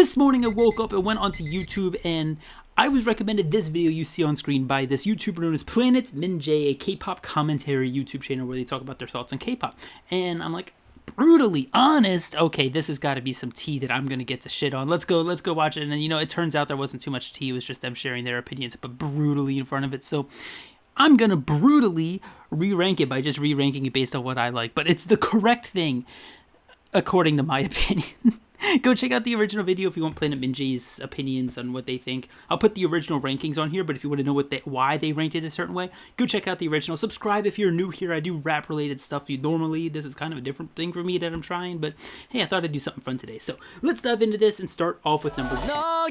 This morning I woke up and went onto YouTube and I was recommended this video you see on screen by this YouTuber known as Planet Minjay, a K-pop commentary YouTube channel where they talk about their thoughts on K-pop. And I'm like, brutally honest, okay, this has got to be some tea that I'm gonna get to shit on. Let's go watch it. And you know, it turns out there wasn't too much tea. It was just them sharing their opinions, but brutally in front of it. So I'm gonna brutally re-rank it by just re-ranking it based on what I like. But it's the correct thing, according to my opinion. Go check out the original video if you want Planet Minjay's opinions on what they think. I'll put the original rankings on here, but if you want to know why they ranked it a certain way, go check out the original. Subscribe if you're new here. I do rap-related stuff. Normally, this is kind of a different thing for me that I'm trying, but hey, I thought I'd do something fun today. So let's dive into this and start off with number 10. So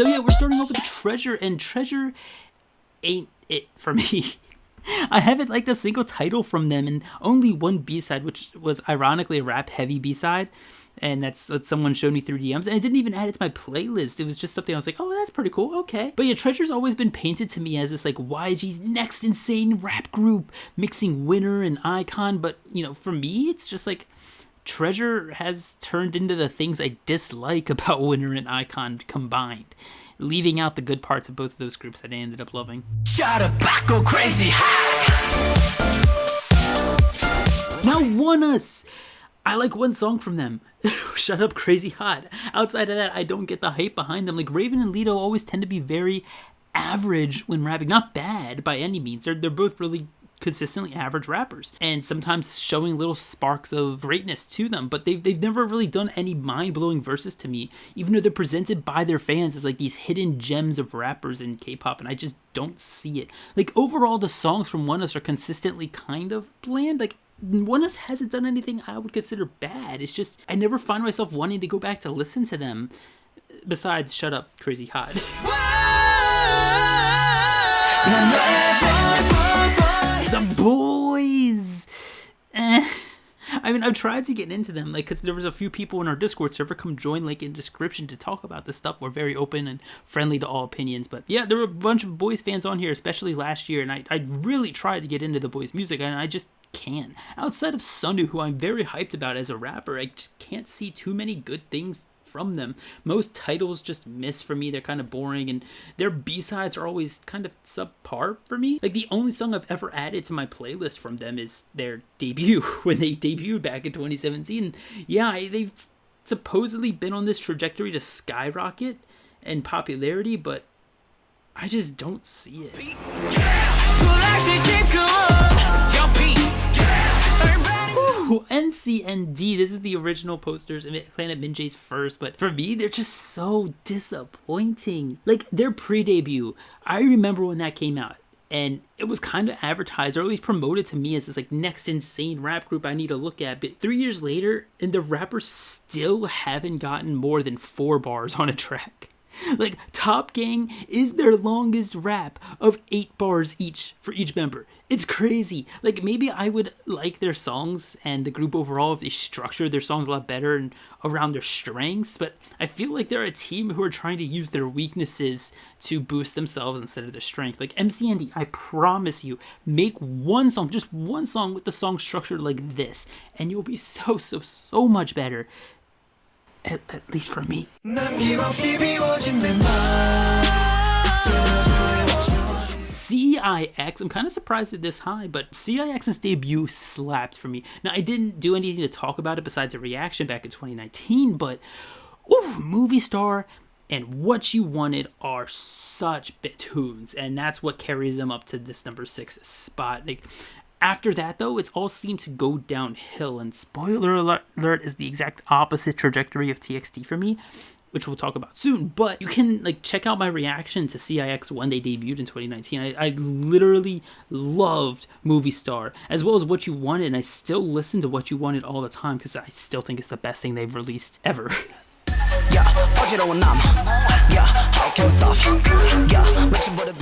yeah, we're starting off with Treasure, and Treasure ain't it for me. I haven't liked a single title from them, and only one B-side, which was ironically a rap-heavy B-side, and that's what someone showed me through DMs, and I didn't even add it to my playlist. It was just something I was like, oh, that's pretty cool, okay. But yeah, Treasure's always been painted to me as this like YG's next insane rap group, mixing Winner and Icon, but you know, for me, it's just like, Treasure has turned into the things I dislike about Winner and Icon combined, leaving out the good parts of both of those groups that I ended up loving. Shut up, go crazy high. Now Oneus, I like one song from them, Shut Up Crazy Hot. Outside of that, I don't get the hype behind them. Like Raven and Lito always tend to be very average when rapping, not bad by any means. They're both really consistently average rappers and sometimes showing little sparks of greatness to them, but they've never really done any mind-blowing verses to me, even though they're presented by their fans as like these hidden gems of rappers in K-pop, and I just don't see it. Like overall, the songs from Oneus are consistently kind of bland. Like Oneus hasn't done anything I would consider bad. It's just I never find myself wanting to go back to listen to them besides Shut Up Crazy Hot. The Boyz. I mean, I've tried to get into them, like, because there was a few people in our Discord server come join, like, in the description to talk about this stuff. We're very open and friendly to all opinions, but yeah, there were a bunch of Boyz fans on here, especially last year, and I really tried to get into the Boyz music, and I just can't. Outside of Sunwoo, who I'm very hyped about as a rapper, I just can't see too many good things from them. Most titles just miss for me. They're kind of boring, and their B-sides are always kind of subpar for me. Like the only song I've ever added to my playlist from them is their debut, when they debuted back in 2017. Yeah, they've supposedly been on this trajectory to skyrocket in popularity, but I just don't see it. MCND, this is the original posters, Planet Minjay's first, but for me, they're just so disappointing. Like, their pre-debut, I remember when that came out, and it was kind of advertised, or at least promoted to me as this, like, next insane rap group I need to look at, but 3 years later, and the rappers still haven't gotten more than 4 bars on a track. Like, Top Gang is their longest rap of 8 bars each for each member. It's crazy. Like, maybe I would like their songs and the group overall if they structured their songs a lot better and around their strengths, but I feel like they're a team who are trying to use their weaknesses to boost themselves instead of their strength. Like MCND, I promise you, make one song, just one song with the song structured like this, and you'll be so much better. At least for me. CIX, I'm kind of surprised at this high, but CIX's debut slapped for me. Now, I didn't do anything to talk about it besides a reaction back in 2019, but ooh, Movie Star and What You Wanted are such tunes, and that's what carries them up to this number 6 spot. Like, after that, though, it's all seemed to go downhill, and spoiler alert is the exact opposite trajectory of TXT for me, which we'll talk about soon. But you can like check out my reaction to CIX when they debuted in 2019. I literally loved Movie Star, as well as What You Wanted, and I still listen to What You Wanted all the time because I still think it's the best thing they've released ever.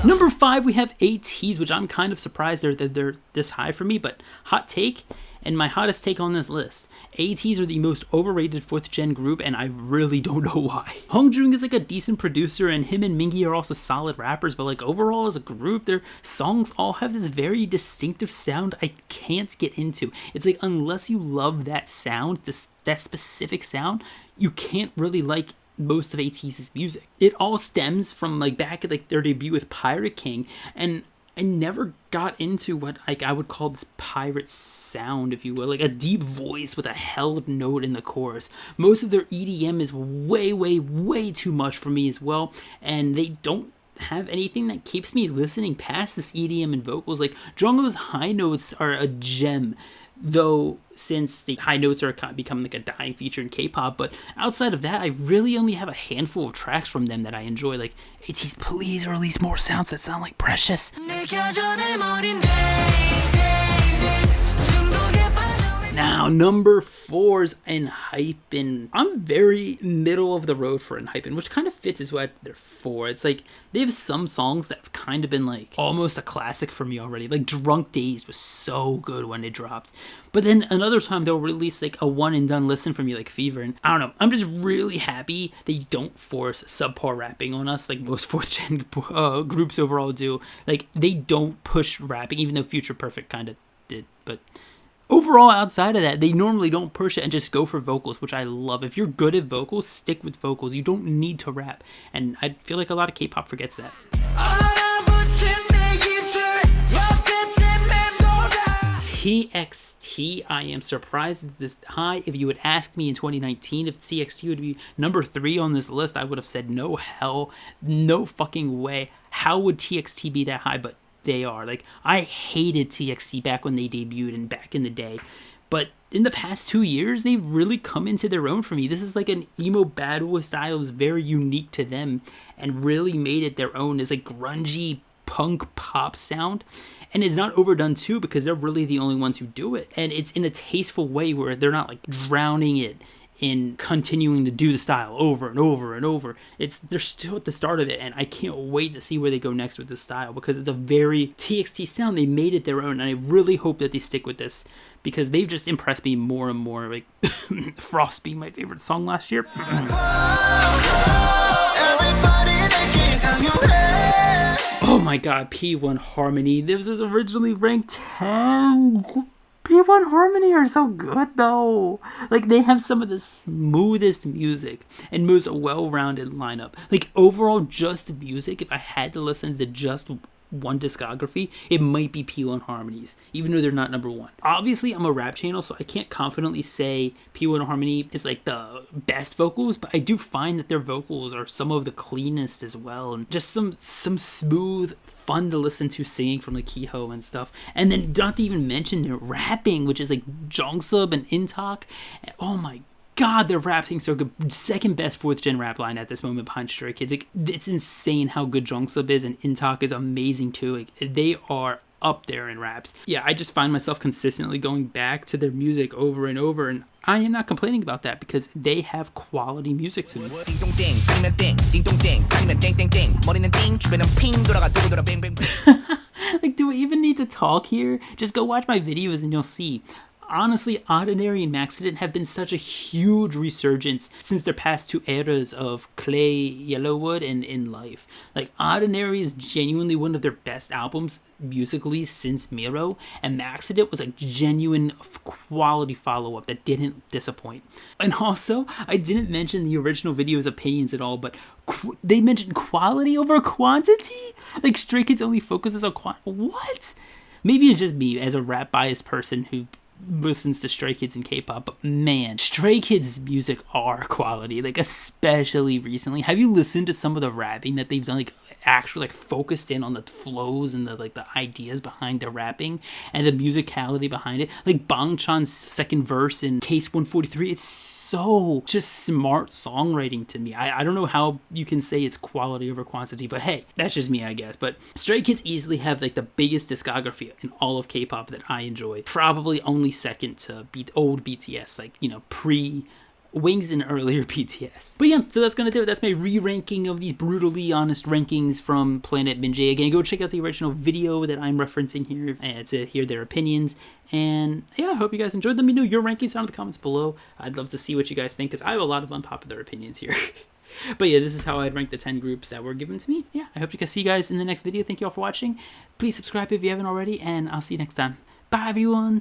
Number 5, we have Ateez, which I'm kind of surprised they're this high for me, but hot take, And my hottest take on this list, Ateez are the most overrated 4th gen group, and I really don't know why. Hongjoong is like a decent producer, and him and Mingi are also solid rappers, but like overall as a group, their songs all have this very distinctive sound I can't get into. It's like unless you love that sound, that specific sound, you can't really like most of Ateez's music. It all stems from like back at like their debut with Pirate King, and I never got into what like I would call this pirate sound, if you will, like a deep voice with a held note in the chorus. Most of their EDM is way too much for me as well, and they don't have anything that keeps me listening past this EDM and vocals. Like Jungkook's high notes are a gem, though, since the high notes are becoming like a dying feature in K-pop. But outside of that, I really only have a handful of tracks from them that I enjoy. Like, Ateez, please release more sounds that sound like Precious. Now, number 4's Enhypen. I'm very middle of the road for Enhypen, which kind of fits as what they're for. It's like, they have some songs that have kind of been like almost a classic for me already. Like Drunk Days was so good when it dropped. But then another time they'll release like a one and done listen for me like Fever. And I don't know, I'm just really happy they don't force subpar rapping on us like most 4th gen groups overall do. Like they don't push rapping, even though Future Perfect kind of did. But overall, outside of that, they normally don't push it and just go for vocals, which I love. If you're good at vocals, stick with vocals. You don't need to rap. And I feel like a lot of K-pop forgets that. TXT, I am surprised at this high. If you would ask me in 2019 if TXT would be number 3 on this list, I would have said no hell, no fucking way. How would TXT be that high? But they are. Like, I hated TXT back when they debuted and back in the day, but in the past 2 years they've really come into their own for me. This is like an emo bad boy style is very unique to them and really made it their own. It's like grungy punk pop sound, and it's not overdone too because they're really the only ones who do it, and it's in a tasteful way where they're not like drowning it in continuing to do the style over and over and over. They're still at the start of it, and I can't wait to see where they go next with this style because it's a very TXT sound. They made it their own, and I really hope that they stick with this because they've just impressed me more and more. Like Frost being my favorite song last year. Oh my god, P1 Harmony. This was originally ranked 10. P1 Harmony are so good though. Like they have some of the smoothest music and most well-rounded lineup. Like overall just music, if I had to listen to just one discography, it might be P1 Harmony's, even though they're not number 1. Obviously, I'm a rap channel, so I can't confidently say P1 Harmony is like the best vocals, but I do find that their vocals are some of the cleanest as well, and just some smooth, fun to listen to singing from like Kiho and stuff. And then not to even mention their rapping, which is like Jongsub and Intak. Oh my god, their rapping so good. Second best 4th gen rap line at this moment behind Stray Kids. Like, it's insane how good Jongsub is, and Intak is amazing too. Like, they are up there in raps. Yeah, I just find myself consistently going back to their music over and over, and I am not complaining about that because they have quality music to me. Like, do we even need to talk here? Just go watch my videos and you'll see. Honestly, Ordinary and Maxident have been such a huge resurgence since their past 2 eras of Clay, Yellowwood, and In Life. Like, Ordinary is genuinely one of their best albums musically since Miro, and Maxident was a genuine quality follow-up that didn't disappoint. And also, I didn't mention the original video's opinions at all, but they mentioned quality over quantity? Like, Stray Kids only focuses on what? Maybe it's just me as a rap biased person who listens to Stray Kids and K-pop, but man, Stray Kids' music are quality, like especially recently. Have you listened to some of the rapping that they've done, like actually like focused in on the flows and the like the ideas behind the rapping and the musicality behind it? Like Bang Chan's second verse in Case 143, it's so just smart songwriting to me. I don't know how you can say it's quality over quantity, but hey, that's just me, I guess. But Stray Kids easily have like the biggest discography in all of K-pop that I enjoy. Probably only second to old BTS, like, you know, pre Wings and earlier BTS. But yeah, so that's gonna do it. That's my re-ranking of these brutally honest rankings from Planet MCND. Again, go check out the original video that I'm referencing here to hear their opinions. And yeah, I hope you guys enjoyed. Let me know your rankings down in the comments below. I'd love to see what you guys think, because I have a lot of unpopular opinions here. But yeah, this is how I'd rank the 10 groups that were given to me. Yeah, I hope you see you guys in the next video. Thank you all for watching. Please subscribe if you haven't already, and I'll see you next time. Bye, everyone.